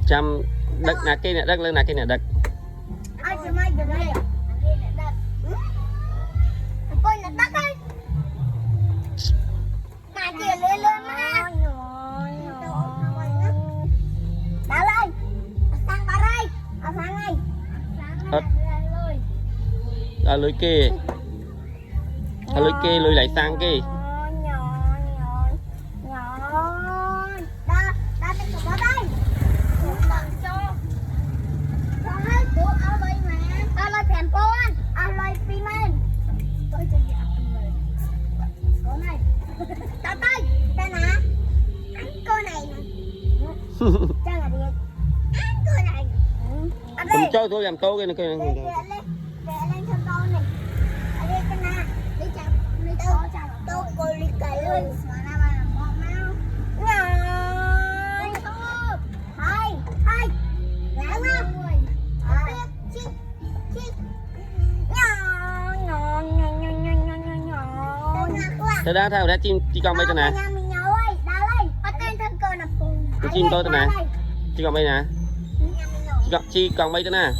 trăm đất là cái này đất lên là cái này đất ai chỉ mai được đây coi là đất ấy mà chỉ lên lên mà đã lên sang bà đây sang đây lưới kê lưới lại sang kêผมcho tôi làm tô cái này lên lên cho tôi này ở đây cái nào đi chặt đi tô coi đi cày luôn mà nào mà một máu rồi hai hai lại luôn chi chi thế đó theo đã chim con bay tên nè chim tôi tên nè chim con bay nè chi con bay tên nè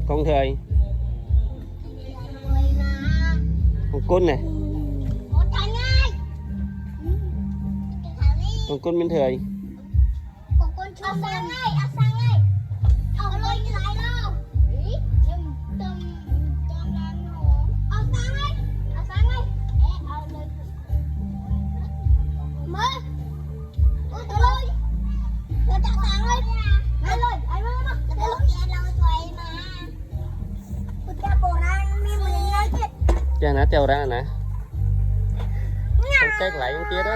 con thời con côn này con côn bên thời cha nó treo ra nè con két lại con kia đó